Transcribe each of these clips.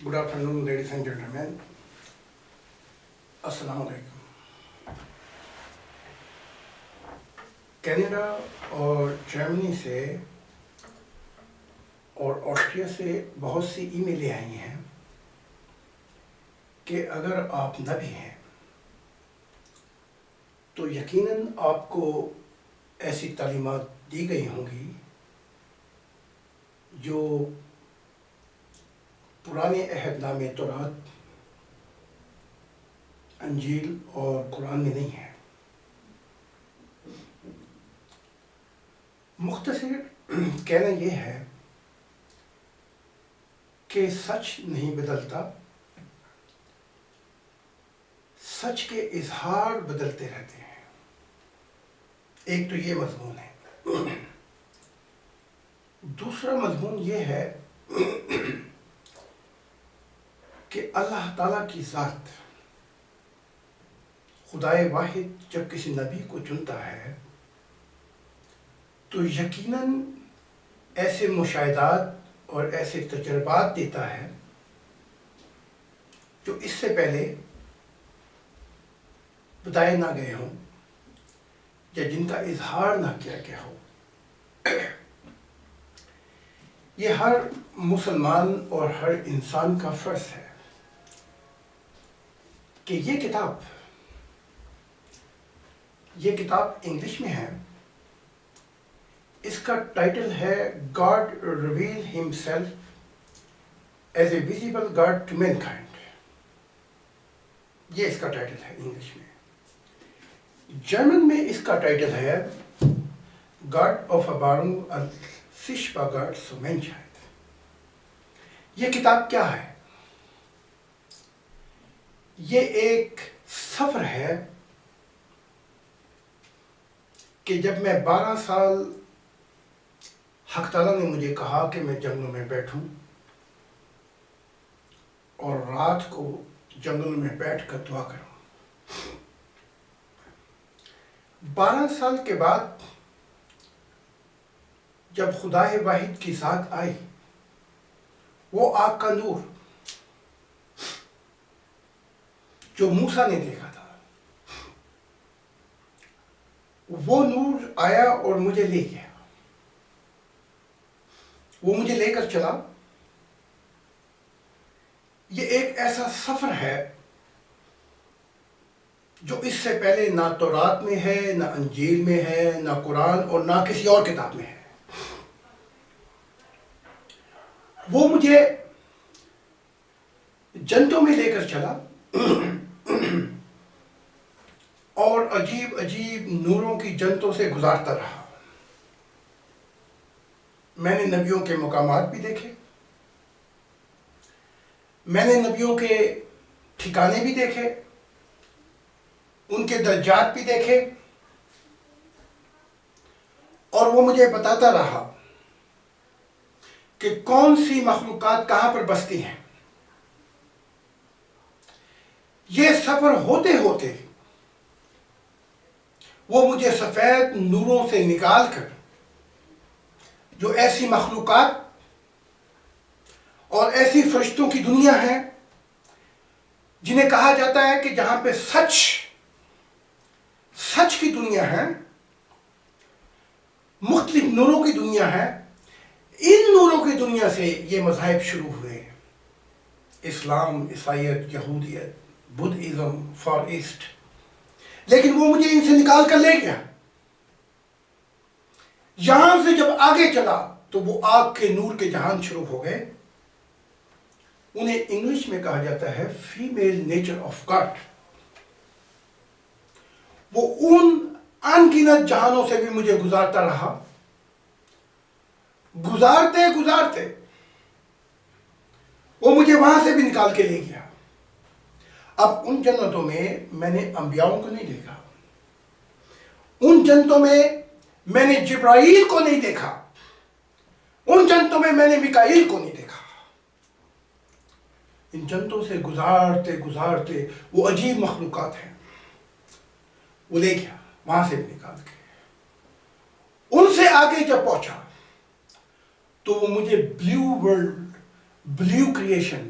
Good afternoon, ladies and gentlemen. السلام علیکم. Canada اور جرمنی سے اور آسٹریا سے بہت سی ای میلیں آئی ہیں کہ اگر آپ نبی ہیں تو یقیناً آپ کو ایسی تعلیمات دی گئی ہوں گی جو پرانے عہد نامے تورات، انجیل اور قرآن میں نہیں ہے. مختصر کہنا یہ ہے کہ سچ نہیں بدلتا، سچ کے اظہار بدلتے رہتے ہیں. ایک تو یہ مضمون ہے. دوسرا مضمون یہ ہے کہ اللہ تعالیٰ کی ذات، خدائے واحد جب کسی نبی کو چنتا ہے تو یقیناً ایسے مشاہدات اور ایسے تجربات دیتا ہے جو اس سے پہلے بتائے نہ گئے ہوں یا جن کا اظہار نہ کیا گیا ہو. یہ ہر مسلمان اور ہر انسان کا فرض ہے کہ یہ کتاب انگلش میں ہے. اس کا ٹائٹل ہے God Reveal Himself as a Visible God to Mankind. یہ اس کا ٹائٹل ہے انگلش میں. جرمن میں اس کا ٹائٹل ہے God Offenbarung als sichtbar Gott zur Menschheit. یہ کتاب کیا ہے؟ یہ ایک سفر ہے کہ جب میں 12 سال حق تعالیٰ نے مجھے کہا کہ میں جنگلوں میں بیٹھوں اور رات کو جنگلوں میں بیٹھ کر دعا کروں. 12 سال کے بعد جب خدائے واحد کی ذات آئی، وہ آگ کا نور جو موسیٰ نے دیکھا تھا، وہ نور آیا اور مجھے لے گیا. وہ مجھے لے کر چلا. یہ ایک ایسا سفر ہے جو اس سے پہلے نہ تورات میں ہے، نہ انجیل میں ہے، نہ قرآن اور نہ کسی اور کتاب میں ہے. وہ مجھے جنتوں میں لے کر چلا اور عجیب عجیب نوروں کی جنتوں سے گزارتا رہا. میں نے نبیوں کے مقامات بھی دیکھے، میں نے نبیوں کے ٹھکانے بھی دیکھے، ان کے درجات بھی دیکھے، اور وہ مجھے بتاتا رہا کہ کون سی مخلوقات کہاں پر بستی ہیں. یہ سفر ہوتے ہوتے وہ مجھے سفید نوروں سے نکال کر جو ایسی مخلوقات اور ایسی فرشتوں کی دنیا ہے جنہیں کہا جاتا ہے کہ جہاں پہ سچ کی دنیا ہے، مختلف نوروں کی دنیا ہے. ان نوروں کی دنیا سے یہ مذاہب شروع ہوئے: اسلام، عیسائیت، یہودیت، بدھزم، فار ایسٹ. لیکن وہ مجھے ان سے نکال کر لے گیا. یہاں سے جب آگے چلا تو وہ آگ کے نور کے جہان شروع ہو گئے. انہیں انگلش میں کہا جاتا ہے فیمیل نیچر آف گاڈ. وہ ان انگنت جہانوں سے بھی مجھے گزارتا رہا. گزارتے وہ مجھے وہاں سے بھی نکال کے لے گیا. اب ان جنتوں میں نے انبیاؤں کو نہیں دیکھا. ان جنتوں میں نے جبرائیل کو نہیں دیکھا. ان جنتوں میں نے میکائیل کو نہیں دیکھا. ان جنتوں سے گزارتے وہ عجیب مخلوقات ہیں، وہ لے گیا وہاں سے بھی نکال کے. ان سے آگے جب پہنچا تو وہ مجھے blue world, blue creation,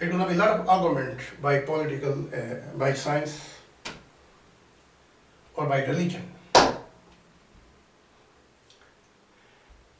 It will be a lot of argument by political, by science or by religion.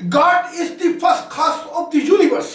God is the first cause of the universe.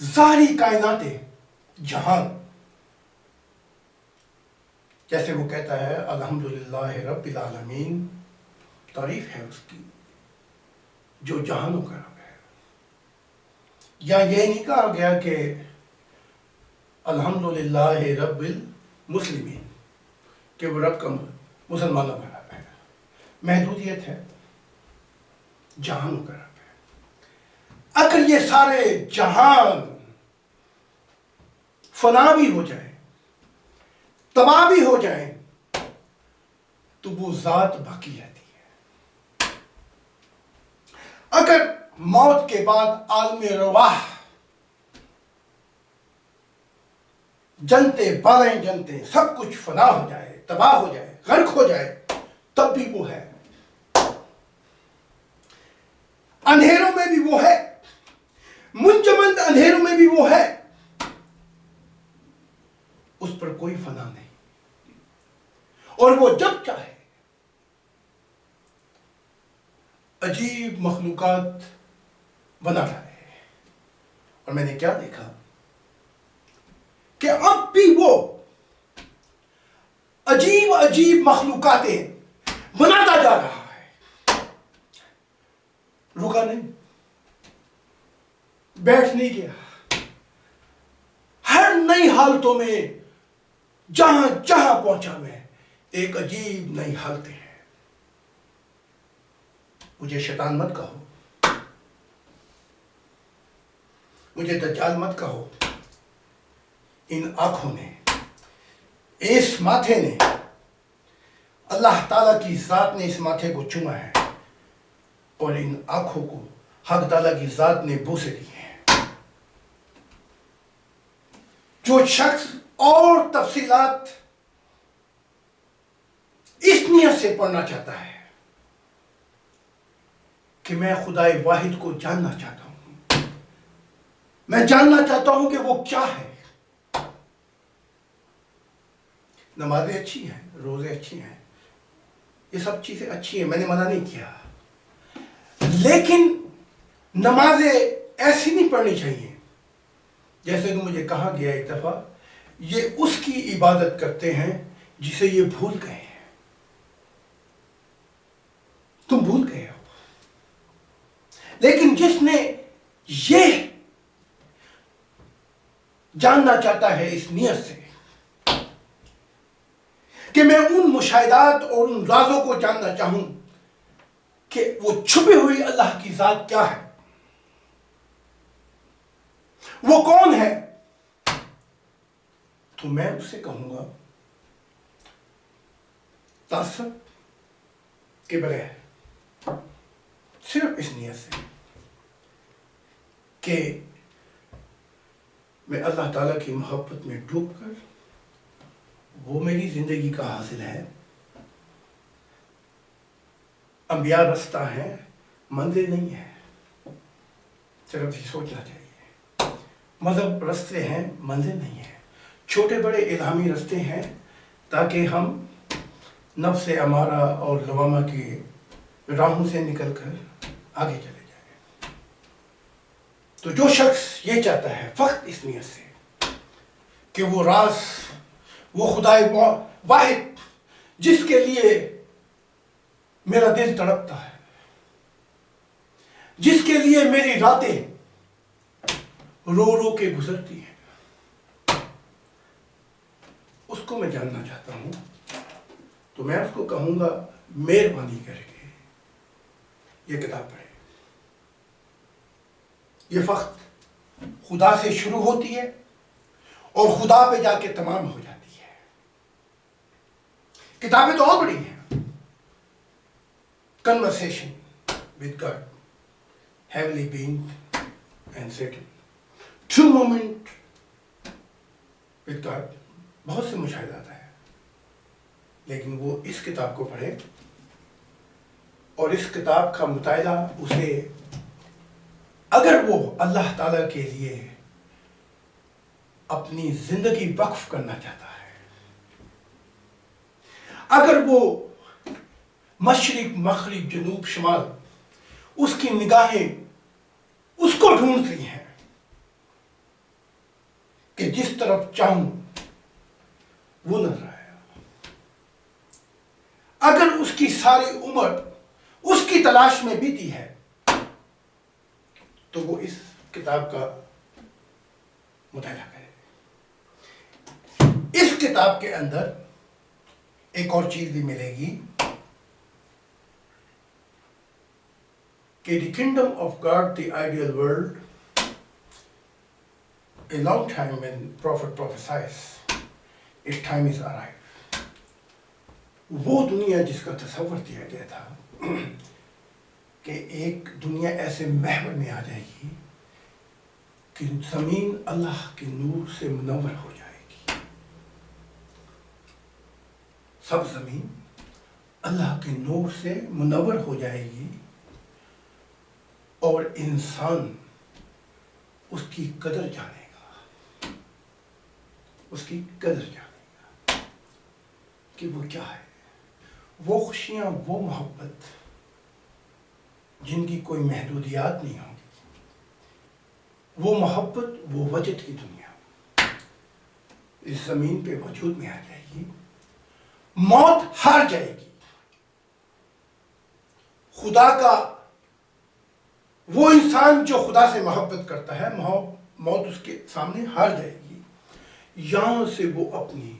ظاہری کائناتیں جہان، جیسے وہ کہتا ہے الحمدللہ رب العالمین، تعریف ہے اس کی جو جہانوں کا رب ہے. یا یہ نہیں کہا گیا کہ الحمدللہ رب المسلمین کہ وہ رب کا مسلمانوں کا رب ہے. محدودیت ہے، جہانوں کا رب ہے. اگر یہ سارے جہان فنا بھی ہو جائیں، تباہ بھی ہو جائیں، تو وہ ذات باقی رہتی ہے. اگر موت کے بعد عالم رواح جنتے بالیں جنتے سب کچھ فنا ہو جائے، تباہ ہو جائے، غرق ہو جائے، تب بھی وہ ہے. اندھیروں میں بھی وہ ہے، منجمد اندھیروں میں بھی وہ ہے. اس پر کوئی فنا نہیں، اور وہ جب چاہے عجیب مخلوقات بنا رہا ہے. اور میں نے کیا دیکھا کہ اب بھی وہ عجیب عجیب مخلوقاتیں بناتا جا رہا ہے. رکا نہیں، بیٹھ نہیں گیا. ہر نئی حالتوں میں جہاں جہاں پہنچا میں ایک عجیب نئی حالتیں ہیں. مجھے شیطان مت کہو، مجھے دجال مت کہو. ان آنکھوں نے، اس ماتھے نے، اللہ تعالیٰ کی ذات نے اس ماتھے کو چوما ہے، اور ان آنکھوں کو حق تعالیٰ کی ذات نے بوسے دیے ہیں. جو شخص اور تفصیلات اس نیت سے پڑھنا چاہتا ہے کہ میں خدائے واحد کو جاننا چاہتا ہوں، میں جاننا چاہتا ہوں کہ وہ کیا ہے. نمازیں اچھی ہیں، روزے اچھی ہیں، یہ سب چیزیں اچھی ہیں، میں نے منع نہیں کیا. لیکن نمازیں ایسی نہیں پڑھنی چاہیے جیسے کہ مجھے کہا گیا ایک دفعہ، یہ اس کی عبادت کرتے ہیں جسے یہ بھول گئے ہیں. تم بھول گئے ہو. لیکن جس نے یہ جاننا چاہتا ہے اس نیت سے کہ میں ان مشاہدات اور ان رازوں کو جاننا چاہوں کہ وہ چھپی ہوئی اللہ کی ذات کیا ہے، وہ کون ہے، تو میں اس سے کہوں گا تعصب کے بغیر، صرف اس نیت سے کہ میں اللہ تعالیٰ کی محبت میں ڈوب کر، وہ میری زندگی کا حاصل ہے. انبیاء رستہ ہے، منزل نہیں ہے. صرف یہ سوچنا چاہیے. مذہب رستے ہیں، منزل نہیں ہے. چھوٹے بڑے الہامی رستے ہیں تاکہ ہم نفس امارہ اور لوامہ کی راہوں سے نکل کر آگے چلے جائیں. تو جو شخص یہ چاہتا ہے فقط اس نیت سے کہ وہ راز، وہ خدائے واحد جس کے لیے میرا دل تڑپتا ہے، جس کے لیے میری راتیں رو رو کے گزرتی ہیں، اس کو میں جاننا چاہتا ہوں، تو میں اس کو کہوں گا مہربانی کر کے یہ کتاب پڑھیں. یہ فقط خدا سے شروع ہوتی ہے اور خدا پہ جا کے تمام ہو جاتی ہے. کتابیں تو اور بڑی ہیں. Conversation with God, heavenly being and Satan, true moment with God. بہت سے مشاہدات ہیں، لیکن وہ اس کتاب کو پڑھے اور اس کتاب کا مطالعہ اسے، اگر وہ اللہ تعالیٰ کے لیے اپنی زندگی وقف کرنا چاہتا ہے، اگر وہ مشرق مغرب جنوب شمال اس کی نگاہیں اس کو ڈھونڈ رہی ہیں، کہ جس طرف چاہوں وہ نظر آیا۔ اگر اس کی ساری عمر اس کی تلاش میں بیتی ہے تو وہ اس کتاب کا مطالعہ کرے۔ اس کتاب کے اندر ایک اور چیز بھی ملے گی کہ the kingdom of God, the ideal world, a long time when prophet prophesies, its time is arrived. وہ دنیا جس کا تصور دیا گیا تھا کہ ایک دنیا ایسے محور میں آ جائے گی کہ زمین اللہ کے نور سے منور ہو جائے گی۔ سب زمین اللہ کے نور سے منور ہو جائے گی اور انسان اس کی قدر جانے گا، اس کی قدر جانے گا کہ وہ کیا ہے۔ وہ خوشیاں، وہ محبت جن کی کوئی محدودیات نہیں ہوگی، وہ محبت، وہ وجد کی دنیا اس زمین پہ وجود میں آ جائے گی۔ موت ہار جائے گی، خدا کا وہ انسان جو خدا سے محبت کرتا ہے، موت اس کے سامنے ہار جائے گی۔ یہاں سے وہ اپنی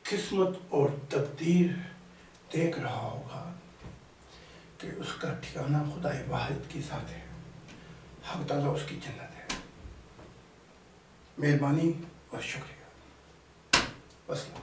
قسمت اور تقدیر دیکھ رہا ہوگا کہ اس کا ٹھکانہ خدا واحد کی ذات ہے، حق تعالیٰ اس کی جنت ہے۔ مہربانی اور شکریہ۔ والسلام۔